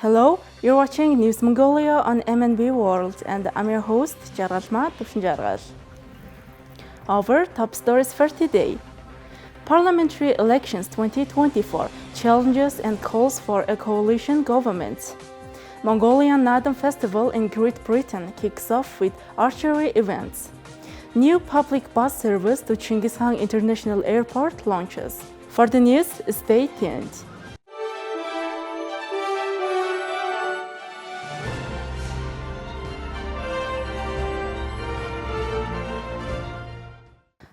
Hello, you're watching News Mongolia on MNB World, and I'm your host, Jaralma Tufnjargal. Our top stories for today. Parliamentary Elections 2024, challenges and calls for a coalition government. Mongolian Naadam Festival in Great Britain kicks off with archery events. New public bus service to Chinggis Khaan International Airport launches. For the news, stay tuned.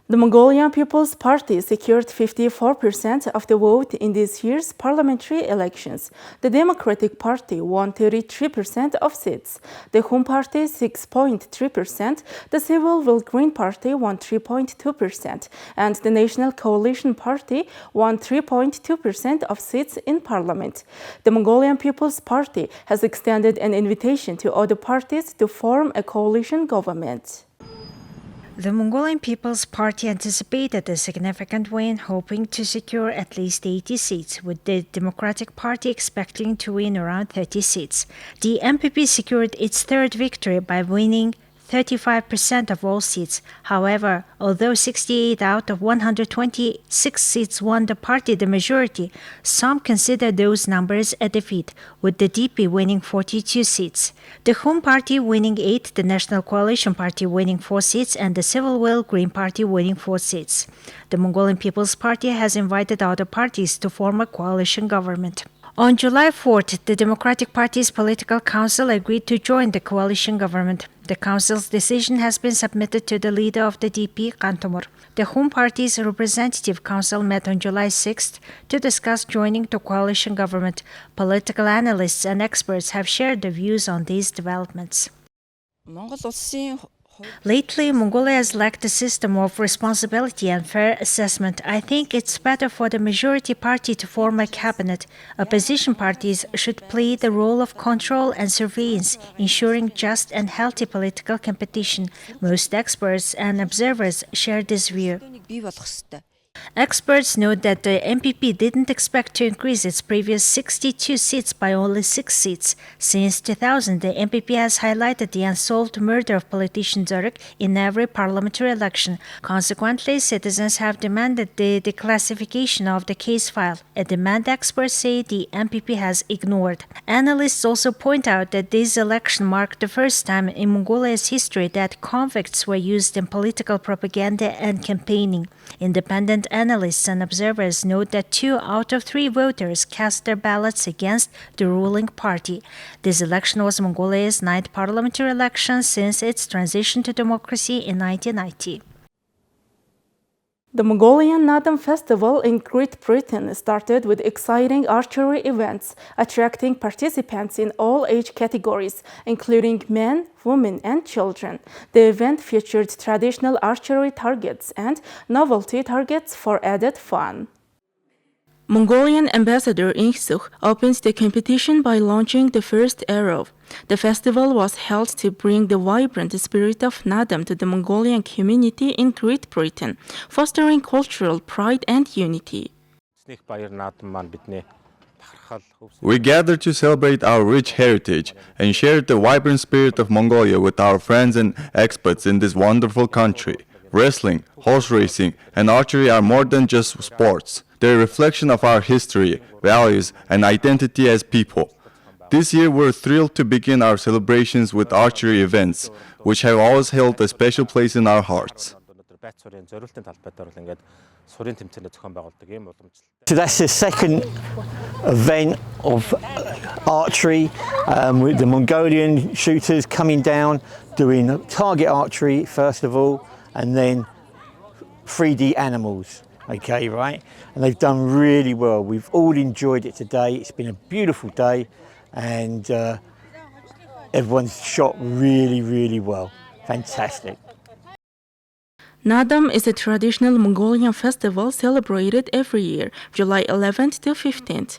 The Mongolian People's Party secured 54% of the vote in this year's parliamentary elections. The Democratic Party won 33% of seats, the Home Party 6.3%, the Civil Will Green Party won 3.2%, and the National Coalition Party won 3.2% of seats in parliament. The Mongolian People's Party has extended an invitation to other parties to form a coalition government. The Mongolian People's Party anticipated a significant win, hoping to secure at least 80 seats, with the Democratic Party expecting to win around 30 seats. The MPP secured its third victory by winning 35% of all seats. However, although 68 out of 126 seats won the party the majority, some consider those numbers a defeat, with the DP winning 42 seats. The Home Party winning 8, the National Coalition Party winning 4 seats, and the Civil Will Green Party winning 4 seats. The Mongolian People's Party has invited other parties to form a coalition government. On July 4th, the Democratic Party's political council agreed to join the coalition government. The council's decision has been submitted to the leader of the DP, Kantomor. The Home Party's representative council met on July 6th to discuss joining the coalition government. Political analysts and experts have shared their views on these developments. Lately, Mongolia has lacked a system of responsibility and fair assessment. I think it's better for the majority party to form a cabinet. Opposition parties should play the role of control and surveillance, ensuring just and healthy political competition. Most experts and observers share this view. Experts note that the MPP didn't expect to increase its previous 62 seats by only 6 seats. Since 2000, the MPP has highlighted the unsolved murder of politician Dzuruk in every parliamentary election. Consequently, citizens have demanded the declassification of the case file, a demand experts say the MPP has ignored. Analysts also point out that this election marked the first time in Mongolia's history that convicts were used in political propaganda and campaigning. Independent analysts and observers note that 2 out of 3 voters cast their ballots against the ruling party. This election was Mongolia's 9th parliamentary election since its transition to democracy in 1990. The Mongolian Naadam Festival in Great Britain started with exciting archery events, attracting participants in all age categories, including men, women, and children. The event featured traditional archery targets and novelty targets for added fun. Mongolian ambassador Ingsuk opened the competition by launching the first arrow. The festival was held to bring the vibrant spirit of Naadam to the Mongolian community in Great Britain, fostering cultural pride and unity. We gathered to celebrate our rich heritage and share the vibrant spirit of Mongolia with our friends and expats in this wonderful country. Wrestling, horse racing, and archery are more than just sports. They're a reflection of our history, values, and identity as people. This year, we're thrilled to begin our celebrations with archery events, which have always held a special place in our hearts. So that's the second event of archery with the Mongolian shooters coming down, doing target archery first of all, and then 3D animals. Okay, right? And they've done really well. We've all enjoyed it today. It's been a beautiful day, and everyone's shot really, really well. Fantastic. Naadam is a traditional Mongolian festival celebrated every year, July 11th to 15th.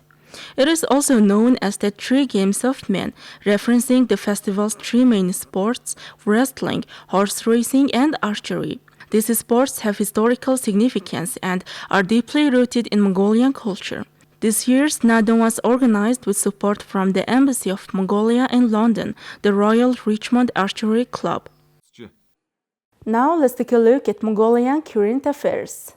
It is also known as the 3 Games of Men, referencing the festival's 3 main sports: wrestling, horse racing, and archery. These sports have historical significance and are deeply rooted in Mongolian culture. This year's Naadam was organized with support from the Embassy of Mongolia in London, the Royal Richmond Archery Club. Now let's take a look at Mongolian current affairs.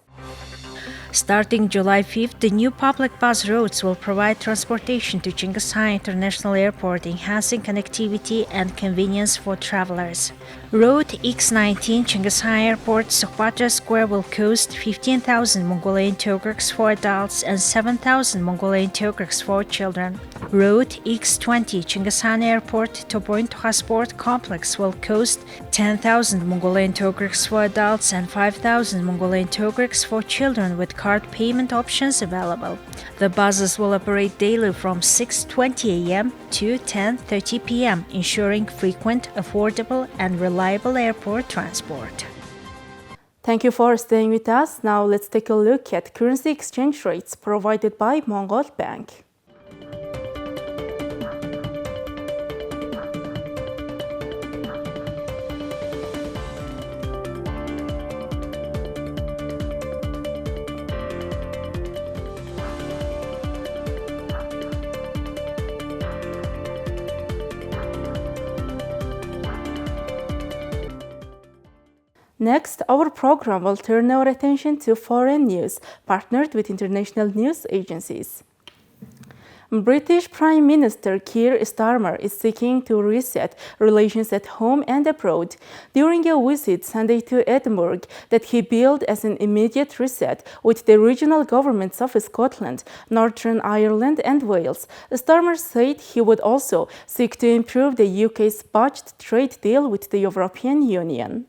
Starting July 5th, the new public bus routes will provide transportation to Chinggis Khaan International Airport, enhancing connectivity and convenience for travelers. Road X19 Chinggis Khaan Airport Sukhbatra Square will cost 15,000 Mongolian Togriks for adults and 7,000 Mongolian Togriks for children. Road X20 Chinggis Khaan Airport Topointuha Sport Complex will cost 10,000 Mongolian Togriks for adults and 5,000 Mongolian Togriks for children with card payment options available. The buses will operate daily from 6:20 a.m. to 10:30 p.m., ensuring frequent, affordable, and reliable airport transport. Thank you for staying with us. Now let's take a look at currency exchange rates provided by Mongol Bank. Next, our program will turn our attention to foreign news, partnered with international news agencies. British Prime Minister Keir Starmer is seeking to reset relations at home and abroad during a visit Sunday to Edinburgh that he billed as an immediate reset with the regional governments of Scotland, Northern Ireland and Wales. Starmer said he would also seek to improve the UK's botched trade deal with the European Union.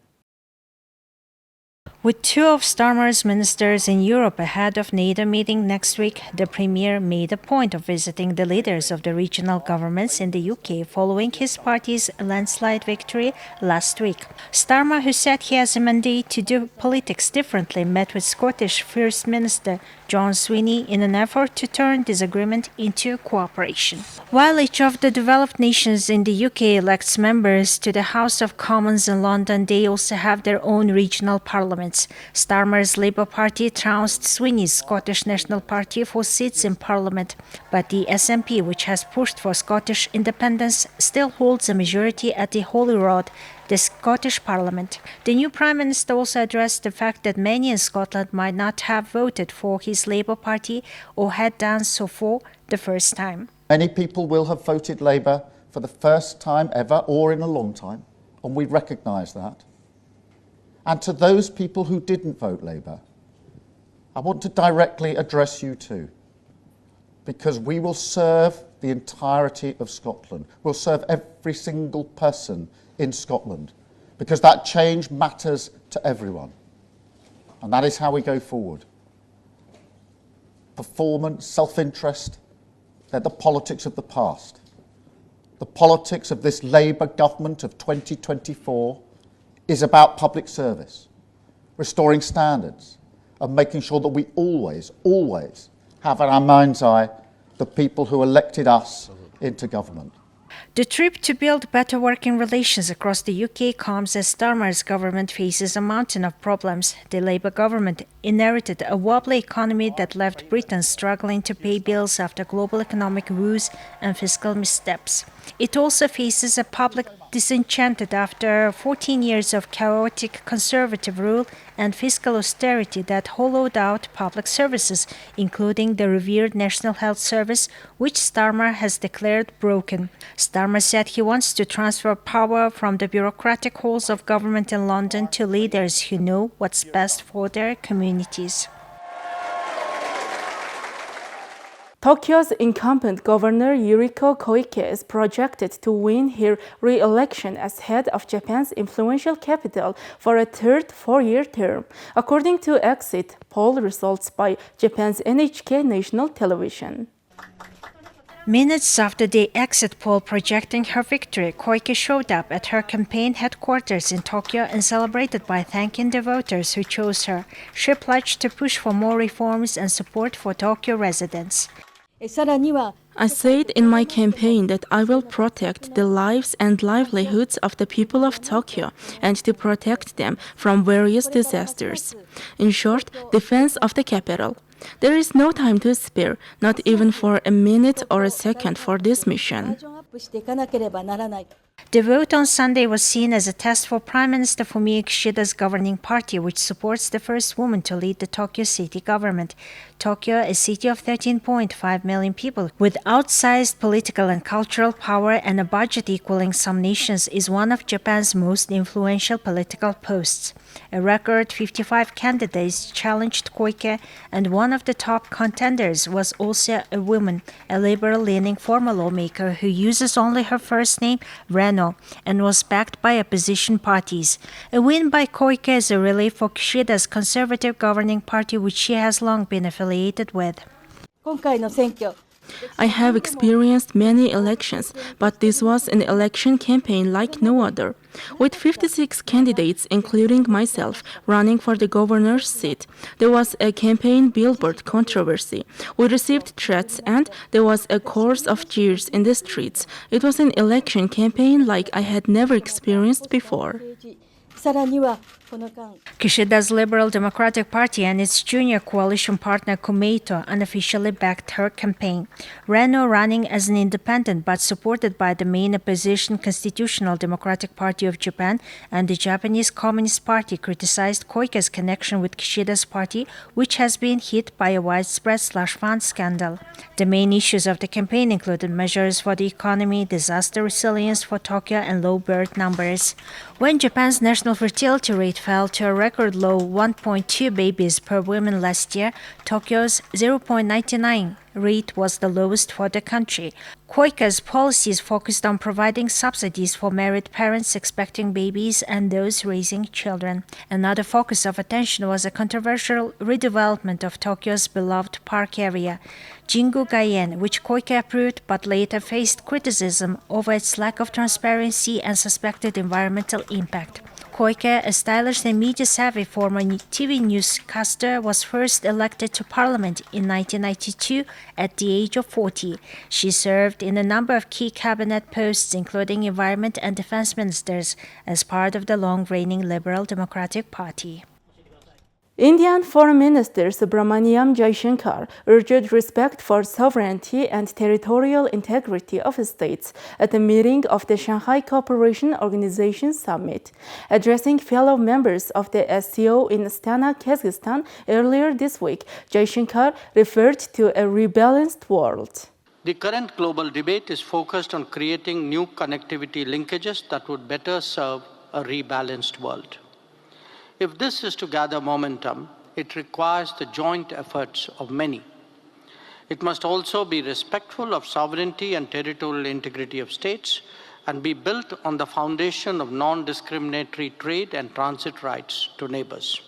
With two of Starmer's ministers in Europe ahead of NATO meeting next week, the Premier made a point of visiting the leaders of the regional governments in the UK following his party's landslide victory last week. Starmer, who said he has a mandate to do politics differently, met with Scottish First Minister John Sweeney in an effort to turn disagreement into cooperation. While each of the developed nations in the UK elects members to the House of Commons in London, they also have their own regional parliaments. Starmer's Labour Party trounced Sweeney's Scottish National Party for seats in Parliament, but the SNP, which has pushed for Scottish independence, still holds a majority at the Holy Rod, the Scottish Parliament. The new Prime Minister also addressed the fact that many in Scotland might not have voted for his Labour Party or had done so for the first time. Many people will have voted Labour for the first time ever or in a long time, and we recognise that. And to those people who didn't vote Labour, I want to directly address you too, because we will serve the entirety of Scotland. We'll serve every single person in Scotland, because that change matters to everyone. And that is how we go forward. Performance, self-interest, they're the politics of the past. The politics of this Labour government of 2024 is about public service, restoring standards, and making sure that we always have in our mind's eye the people who elected us into government. The trip to build better working relations across the UK comes as Starmer's government faces a mountain of problems. The Labour government inherited a wobbly economy that left Britain struggling to pay bills after global economic woes and fiscal missteps. It also faces a public disenchanted after 14 years of chaotic conservative rule and fiscal austerity that hollowed out public services, including the revered National Health Service, which Starmer has declared broken. Starmer said he wants to transfer power from the bureaucratic halls of government in London to leaders who know what's best for their communities. Tokyo's incumbent governor Yuriko Koike is projected to win her re-election as head of Japan's influential capital for a third four-year term, according to exit poll results by Japan's NHK national television. Minutes after the exit poll projecting her victory, Koike showed up at her campaign headquarters in Tokyo and celebrated by thanking the voters who chose her. She pledged to push for more reforms and support for Tokyo residents. I said in my campaign that I will protect the lives and livelihoods of the people of Tokyo and to protect them from various disasters. In short, defense of the capital. There is no time to spare, not even for a minute or a second for this mission. The vote on Sunday was seen as a test for Prime Minister Fumio Kishida's governing party, which supports the first woman to lead the Tokyo city government. Tokyo, a city of 13.5 million people, with outsized political and cultural power and a budget equaling some nations, is one of Japan's most influential political posts. A record 55 candidates challenged Koike, and one of the top contenders was also a woman, a liberal-leaning former lawmaker who uses only her first name, Reno, and was backed by opposition parties. A win by Koike is a relief for Kishida's conservative governing party, which she has long been affiliated with. I have experienced many elections, but this was an election campaign like no other. With 56 candidates, including myself, running for the governor's seat, there was a campaign billboard controversy. We received threats and there was a chorus of cheers in the streets. It was an election campaign like I had never experienced before. Kishida's Liberal Democratic Party and its junior coalition partner Komeito unofficially backed her campaign. Reno, running as an independent but supported by the main opposition Constitutional Democratic Party of Japan and the Japanese Communist Party, criticized Koike's connection with Kishida's party, which has been hit by a widespread slush fund scandal. The main issues of the campaign included measures for the economy, disaster resilience for Tokyo, and low birth numbers. When Japan's national fertility rate fell to a record low 1.2 babies per woman last year, Tokyo's 0.99 rate was the lowest for the country. Koike's policies focused on providing subsidies for married parents expecting babies and those raising children. Another focus of attention was a controversial redevelopment of Tokyo's beloved park area, Jingu-gaien, which Koike approved but later faced criticism over its lack of transparency and suspected environmental impact. Koike, a stylish and media-savvy former TV newscaster, was first elected to parliament in 1992 at the age of 40. She served in a number of key cabinet posts, including environment and defense ministers, as part of the long-reigning Liberal Democratic Party. Indian Foreign Minister Subramaniam Jaishankar urged respect for sovereignty and territorial integrity of states at a meeting of the Shanghai Cooperation Organization Summit. Addressing fellow members of the SCO in Astana, Kazakhstan earlier this week, Jaishankar referred to a rebalanced world. The current global debate is focused on creating new connectivity linkages that would better serve a rebalanced world. If this is to gather momentum, it requires the joint efforts of many. It must also be respectful of sovereignty and territorial integrity of states and be built on the foundation of non-discriminatory trade and transit rights to neighbors.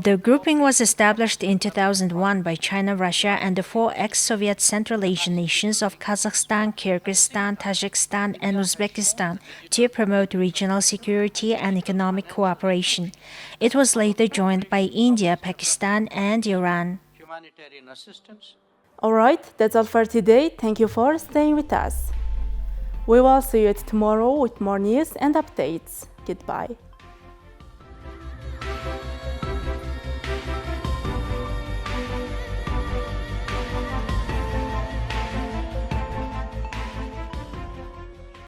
The grouping was established in 2001 by China, Russia, and the four ex-Soviet Central Asian nations of Kazakhstan, Kyrgyzstan, Tajikistan, and Uzbekistan to promote regional security and economic cooperation. It was later joined by India, Pakistan, and Iran. Humanitarian assistance. All right, that's all for today. Thank you for staying with us. We will see you tomorrow with more news and updates. Goodbye.